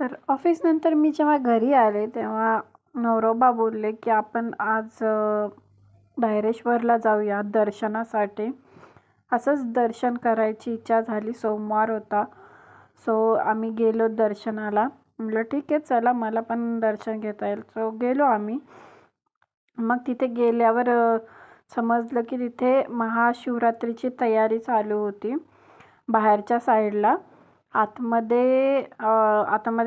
तर ऑफिसनंतर मी जेव्हा घरी आले तेव्हा नवरोबा बोलले की आपण आज धायरेश्वरला जाऊया दर्शनासाठी. असंच दर्शन करायची इच्छा झाली. सोमवार होता, सो आम्ही गेलो दर्शनाला. म्हटलं ठीक आहे चला, मला पण दर्शन घेता येईल. सो गेलो आम्ही. मग तिथे गेल्यावर समजलं की तिथे महाशिवरात्रीची तयारी चालू होती बाहेरच्या साईडला. आतमध्ये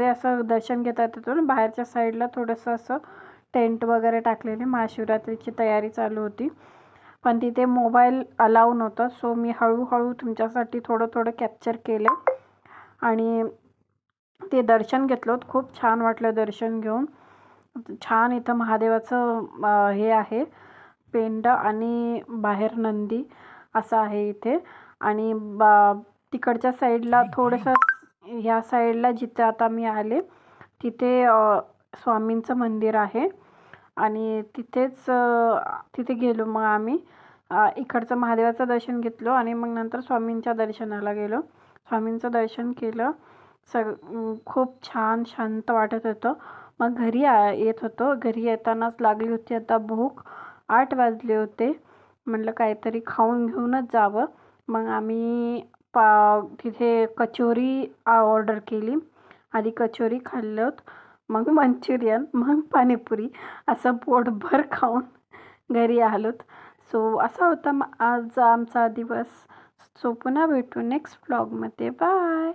असं दर्शन घेता येत होतं. बाहेरच्या साईडला थोडंसं असं टेंट वगैरे टाकलेले, महाशिवरात्रीची तयारी चालू होती. पण तिथे मोबाईल अलाउ नव्हता. सो मी हळूहळू तुमच्यासाठी थोडं थोडं कॅप्चर केले आणि ते दर्शन घेतलं. खूप छान वाटलं दर्शन घेऊन. छान इथं महादेवाचं हे आहे पेंड आणि बाहेर नंदी असं आहे इथे. आणि तिकडच्या साईडला थोडंसं ह्या साईडला जिथे आता मी आले तिथे स्वामींचं मंदिर आहे आणि तिथे गेलो. मग आम्ही इकडचं महादेवाचं दर्शन घेतलं आणि मग नंतर स्वामींच्या दर्शनाला गेलो. स्वामींचं दर्शन केलं. खूप छान शांत वाटत होतं. मग घरी येत होतो. घरी येतानाच लागली होती आता भूक. 8 वाजले होते. म्हटलं काहीतरी खाऊन घेऊनच जावं. मग आम्ही तिथे कचोरी ऑर्डर केली. आधी कचोरी खाल्लं, मग मंचुरियन, मग पाणीपुरी, असं पोटभर खाऊन घरी आलोत. सो असा होता आज आमचा दिवस. सो पुन्हा भेटू नेक्स्ट व्लॉगमध्ये. बाय.